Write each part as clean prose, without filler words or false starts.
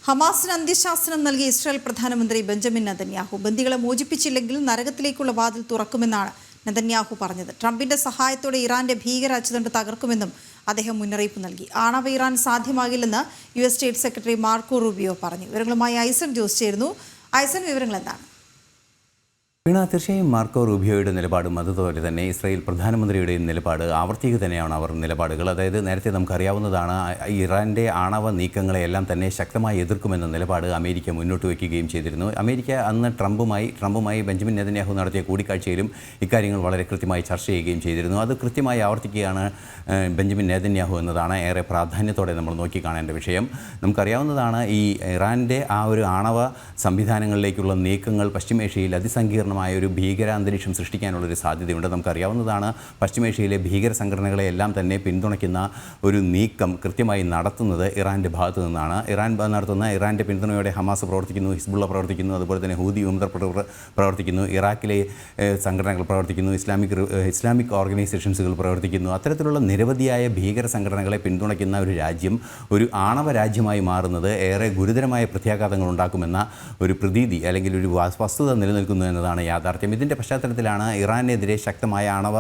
ഹമാസിന് അന്ത്യശാസനം നൽകിയ ഇസ്രായേൽ പ്രധാനമന്ത്രി ബെഞ്ചമിൻ നെതന്യാഹു ബന്ദികളെ മോചിപ്പിച്ചില്ലെങ്കിൽ നരകത്തിലേക്കുള്ള വാതിൽ തുറക്കുമെന്നാണ് നെതന്യാഹു പറഞ്ഞത്. ട്രംപിന്റെ സഹായത്തോടെ ഇറാന്റെ ഭീകര അച്ചുതണ്ട് തകർക്കുമെന്നും അദ്ദേഹം മുന്നറിയിപ്പ് നൽകി. ആണവ ഇറാൻ സാധ്യമാകില്ലെന്ന് US state secretary Marco Rubio പറഞ്ഞു. വിവരങ്ങളുമായി ഐസൻ ജോസ് ചേരുന്നു. ഐസൻ, വിവരങ്ങൾ എന്താണ്? തീർച്ചയായും മാർക്കോ റൂബിയോയുടെ നിലപാടും അതുപോലെ തന്നെ ഇസ്രായേൽ പ്രധാനമന്ത്രിയുടെയും നിലപാട് ആവർത്തിക്കുക തന്നെയാണ് അവർ നിലപാടുകൾ. അതായത് നേരത്തെ നമുക്കറിയാവുന്നതാണ്, ഇറാൻ്റെ ആണവ നീക്കങ്ങളെയെല്ലാം തന്നെ ശക്തമായി എതിർക്കുമെന്ന നിലപാട് അമേരിക്ക മുന്നോട്ട് വയ്ക്കുകയും ചെയ്തിരുന്നു. അമേരിക്ക അന്ന് ട്രംപുമായി ബെഞ്ചമിൻ നെതന്യാഹു നടത്തിയ കൂടിക്കാഴ്ചയിലും ഇക്കാര്യങ്ങൾ വളരെ കൃത്യമായി ചർച്ച ചെയ്യുകയും ചെയ്തിരുന്നു. അത് കൃത്യമായി ആവർത്തിക്കുകയാണ് ബെഞ്ചമിൻ നെതന്യാഹു എന്നതാണ് ഏറെ പ്രാധാന്യത്തോടെ നമ്മൾ നോക്കിക്കാണേണ്ട വിഷയം. നമുക്കറിയാവുന്നതാണ്, ഈ ഇറാൻ്റെ ആ ഒരു ആണവ സംവിധാനങ്ങളിലേക്കുള്ള നീക്കങ്ങൾ പശ്ചിമേഷ്യയിൽ അതിസങ്കീർണ ഒരു ഭീകരാന്തരീക്ഷം സൃഷ്ടിക്കാനുള്ളൊരു സാധ്യതയുണ്ട്. നമുക്കറിയാവുന്നതാണ്, പശ്ചിമേഷ്യയിലെ ഭീകര സംഘടനകളെയെല്ലാം തന്നെ പിന്തുണയ്ക്കുന്ന ഒരു നീക്കം കൃത്യമായി നടത്തുന്നത് ഇറാൻ്റെ ഭാഗത്തു നിന്നാണ്. ഇറാൻ്റെ പിന്തുണയോടെ ഹമാസ് പ്രവർത്തിക്കുന്നു, ഹിസ്ബുള്ള പ്രവർത്തിക്കുന്നു, അതുപോലെ തന്നെ ഹൂതി വിമതർ പ്രവർത്തിക്കുന്നു, ഇറാഖിലെ സംഘടനകൾ പ്രവർത്തിക്കുന്നു, ഇസ്ലാമിക് ഓർഗനൈസേഷൻസുകൾ പ്രവർത്തിക്കുന്നു. അത്തരത്തിലുള്ള നിരവധിയായ ഭീകര സംഘടനകളെ പിന്തുണയ്ക്കുന്ന ഒരു രാജ്യം ഒരു ആണവ രാജ്യമായി മാറുന്നത് ഏറെ ഗുരുതരമായ പ്രത്യാഘാതങ്ങൾ ഉണ്ടാക്കുമെന്ന ഒരു പ്രതീതി അല്ലെങ്കിൽ ഒരു വസ്തുത നിലനിൽക്കുന്നു എന്നതാണ് യാഥാർത്ഥ്യം. ഇതിൻ്റെ പശ്ചാത്തലത്തിലാണ് ഇറാനെതിരെ ശക്തമായ ആണവ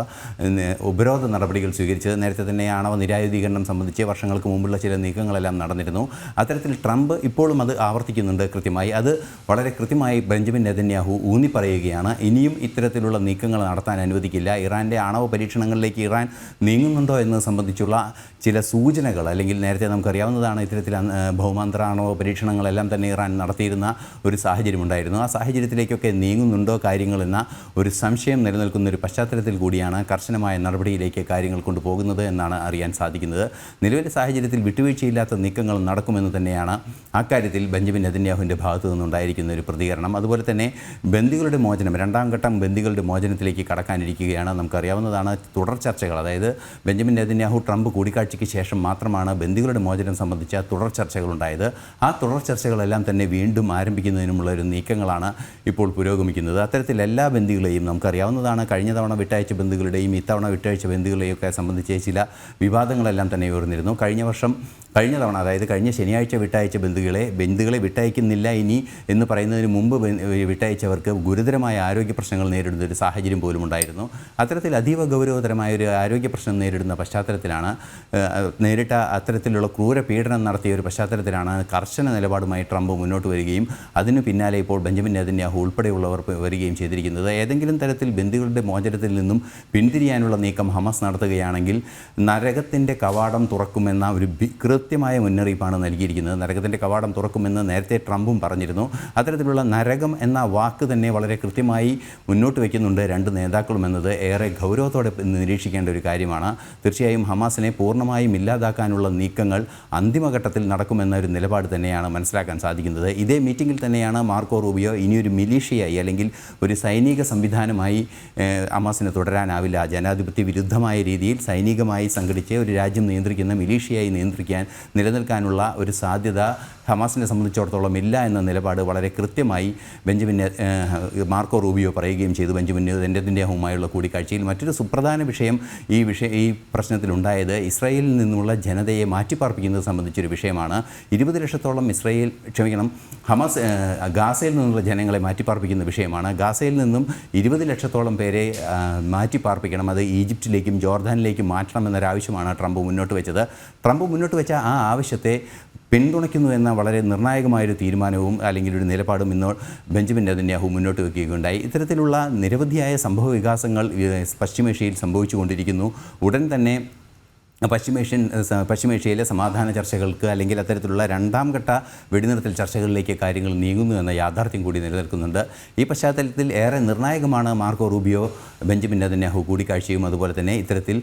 ഉപരോധ നടപടികൾ സ്വീകരിച്ചത്. നേരത്തെ തന്നെ ആണവ നിരായുധീകരണം സംബന്ധിച്ച് വർഷങ്ങൾക്ക് മുമ്പുള്ള ചില നീക്കങ്ങളെല്ലാം നടന്നിരുന്നു. അത്തരത്തിൽ ട്രംപ് ഇപ്പോഴും അത് ആവർത്തിക്കുന്നുണ്ട് കൃത്യമായി. അത് വളരെ കൃത്യമായി ബെഞ്ചമിൻ നെതന്യാഹു ഊന്നി പറയുകയാണ്. ഇനിയും ഇത്തരത്തിലുള്ള നീക്കങ്ങൾ നടത്താൻ അനുവദിക്കില്ല. ഇറാൻ്റെ ആണവ പരീക്ഷണങ്ങളിലേക്ക് ഇറാൻ നീങ്ങുന്നുണ്ടോ എന്നത് സംബന്ധിച്ചുള്ള ചില സൂചനകൾ, അല്ലെങ്കിൽ നേരത്തെ നമുക്കറിയാവുന്നതാണ്, ഇത്തരത്തിൽ ഭൗമാന്തര ആണവ പരീക്ഷണങ്ങളെല്ലാം തന്നെ ഇറാൻ നടത്തിയിരുന്ന ഒരു സാഹചര്യമുണ്ടായിരുന്നു. ആ സാഹചര്യത്തിലേക്കൊക്കെ നീങ്ങുന്നുണ്ടോ കാര്യങ്ങളെന്ന ഒരു സംശയം നിലനിൽക്കുന്ന ഒരു പശ്ചാത്തലത്തിൽ കൂടിയാണ് കർശനമായ നടപടിയിലേക്ക് കാര്യങ്ങൾ കൊണ്ടുപോകുന്നത് എന്നാണ് അറിയാൻ സാധിക്കുന്നത്. നിലവിലെ സാഹചര്യത്തിൽ വിട്ടുവീഴ്ചയില്ലാത്ത നീക്കങ്ങൾ നടക്കുമെന്ന് തന്നെയാണ് അക്കാര്യത്തിൽ ബെഞ്ചമിൻ നെതന്യാഹുവിൻ്റെ ഭാഗത്തു നിന്നുണ്ടായിരിക്കുന്ന ഒരു പ്രതികരണം. അതുപോലെ തന്നെ ബന്ദികളുടെ മോചനം, രണ്ടാം ഘട്ടം ബന്ദികളുടെ മോചനത്തിലേക്ക് കടക്കാനിരിക്കുകയാണ്. നമുക്കറിയാവുന്നതാണ്, തുടർ ചർച്ചകൾ, അതായത് ബെഞ്ചമിൻ നെതന്യാഹു ട്രംപ് കൂടിക്കാഴ്ചയ്ക്ക് ശേഷം മാത്രമാണ് ബന്ദികളുടെ മോചനം സംബന്ധിച്ച തുടർ ചർച്ചകളുണ്ടായത്. ആ തുടർ ചർച്ചകളെല്ലാം തന്നെ വീണ്ടും ആരംഭിക്കുന്നതിനുമുള്ള ഒരു നീക്കങ്ങളാണ് ഇപ്പോൾ പുരോഗമിക്കുന്നത്. അത്തരത്തിൽ എല്ലാ ബന്ദികളെയും നമുക്കറിയാവുന്നതാണ്, കഴിഞ്ഞ തവണ വിട്ടയച്ച ബന്ദികളുടെയും ഇത്തവണ വിട്ടയച്ച ബന്ദികളെയൊക്കെ സംബന്ധിച്ച് ചില വിവാദങ്ങളെല്ലാം തന്നെ ഉയർന്നിരുന്നു. കഴിഞ്ഞ തവണ, അതായത് കഴിഞ്ഞ ശനിയാഴ്ച വിട്ടയച്ച ബന്ദികളെ വിട്ടയക്കുന്നില്ല ഇനി എന്ന് പറയുന്നതിന് മുമ്പ് വിട്ടയച്ചവർക്ക് ഗുരുതരമായ ആരോഗ്യ പ്രശ്നങ്ങൾ നേരിടുന്ന ഒരു സാഹചര്യം പോലും ഉണ്ടായിരുന്നു. അത്തരത്തിൽ അതീവ ഗൗരവതരമായ ഒരു ആരോഗ്യ പ്രശ്നം നേരിടുന്ന പശ്ചാത്തലത്തിലാണ്, നേരിട്ട അത്തരത്തിലുള്ള ക്രൂര പീഡനം നടത്തിയ ഒരു പശ്ചാത്തലത്തിലാണ് കർശന നിലപാടുമായി ട്രംപ് മുന്നോട്ട് വരികയും അതിന് പിന്നാലെ ഇപ്പോൾ ബെഞ്ചമിൻ നെതന്യാഹു ഉൾപ്പെടെയുള്ളവർ വരികയും ചെയ്തിരിക്കുന്നത്. ഏതെങ്കിലും തരത്തിൽ ബന്ദികളുടെ മോചനത്തിൽ നിന്നും പിന്തിരിയാനുള്ള നീക്കം ഹമാസ് നടത്തുകയാണെങ്കിൽ നരകത്തിൻ്റെ കവാടം തുറക്കുമെന്ന ഒരു കൃത്യമായ മുന്നറിയിപ്പാണ് നൽകിയിരിക്കുന്നത്. നരകത്തിൻ്റെ കവാടം തുറക്കുമെന്ന് നേരത്തെ ട്രംപും പറഞ്ഞിരുന്നു. അത്തരത്തിലുള്ള നരകം എന്ന വാക്ക് തന്നെ വളരെ കൃത്യമായി മുന്നോട്ട് വയ്ക്കുന്നുണ്ട് രണ്ട് നേതാക്കളും എന്നത് ഏറെ ഗൗരവത്തോടെ നിരീക്ഷിക്കേണ്ട ഒരു കാര്യമാണ്. തീർച്ചയായും ഹമാസിനെ പൂർണ്ണമായും ഇല്ലാതാക്കാനുള്ള നീക്കങ്ങൾ അന്തിമഘട്ടത്തിൽ നടക്കുമെന്ന ഒരു നിലപാട് തന്നെയാണ് മനസ്സിലാക്കാൻ സാധിക്കുന്നത്. ഇതേ മീറ്റിങ്ങിൽ തന്നെയാണ് മാർക്കോ റൂബിയോ ഇനിയൊരു മിലീഷ്യയായി അല്ലെങ്കിൽ ഒരു സൈനിക സംവിധാനമായി ഹമാസിന് തുടരാനാവില്ല, ജനാധിപത്യ വിരുദ്ധമായ രീതിയിൽ സൈനികമായി സംഘടിച്ച് ഒരു രാജ്യം നിയന്ത്രിക്കുന്ന മിലീഷ്യയായി നിലനിൽക്കാനുള്ള ഒരു സാധ്യത ഹമാസിനെ സംബന്ധിച്ചിടത്തോളം ഇല്ല എന്ന നിലപാട് വളരെ കൃത്യമായി മാർക്കോ റൂബിയോ പറയുകയും ചെയ്തു ബെഞ്ചമിൻ നെതന്യാഹുവുമായുള്ള കൂടിക്കാഴ്ചയിൽ. മറ്റൊരു സുപ്രധാന വിഷയം ഈ പ്രശ്നത്തിലുണ്ടായത് ഇസ്രായേലിൽ നിന്നുള്ള ജനതയെ മാറ്റിപ്പാർപ്പിക്കുന്നത് സംബന്ധിച്ചൊരു വിഷയമാണ്. 20 ലക്ഷത്തോളം ഹമാസ് ഗാസയിൽ നിന്നുള്ള ജനങ്ങളെ മാറ്റിപ്പാർപ്പിക്കുന്ന വിഷയമാണ്. ഗാസയിൽ നിന്നും 20 ലക്ഷത്തോളം പേരെ മാറ്റിപ്പാർപ്പിക്കണം, അത് ഈജിപ്തിലേക്കും ജോർദാനിലേക്കും മാറ്റണമെന്നൊരാവശ്യമാണ് ട്രംപ് മുന്നോട്ട് വെച്ചത്. ട്രംപ് മുന്നോട്ട് വെച്ച ആ ആവശ്യത്തെ പിന്തുണയ്ക്കുന്നു എന്ന വളരെ നിർണായകമായൊരു തീരുമാനവും അല്ലെങ്കിൽ ഒരു നിലപാടും ഇന്ന് ബെഞ്ചമിൻ നെതന്യാഹു മുന്നോട്ട് വയ്ക്കുകയുണ്ടായി. ഇത്തരത്തിലുള്ള നിരവധിയായ സംഭവ വികാസങ്ങൾ പശ്ചിമേഷ്യയിൽ സംഭവിച്ചുകൊണ്ടിരിക്കുന്നു. ഉടൻ തന്നെ പശ്ചിമേഷ്യയിലെ സമാധാന ചർച്ചകൾക്ക് അല്ലെങ്കിൽ അത്തരത്തിലുള്ള രണ്ടാം ഘട്ട വെടിനിർത്തൽ ചർച്ചകളിലേക്ക് കാര്യങ്ങൾ നീങ്ങുന്നു എന്ന യാഥാർത്ഥ്യം കൂടി നിലനിൽക്കുന്നുണ്ട്. ഈ പശ്ചാത്തലത്തിൽ ഏറെ നിർണായകമാണ് മാർക്കോ റൂബിയോ ബെഞ്ചമിൻ നെതന്യാഹു കൂടിക്കാഴ്ചയും അതുപോലെ തന്നെ ഇത്തരത്തിൽ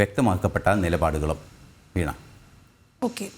വ്യക്തമാക്കപ്പെട്ട നിലപാടുകളും. വീണ. ഓക്കെ.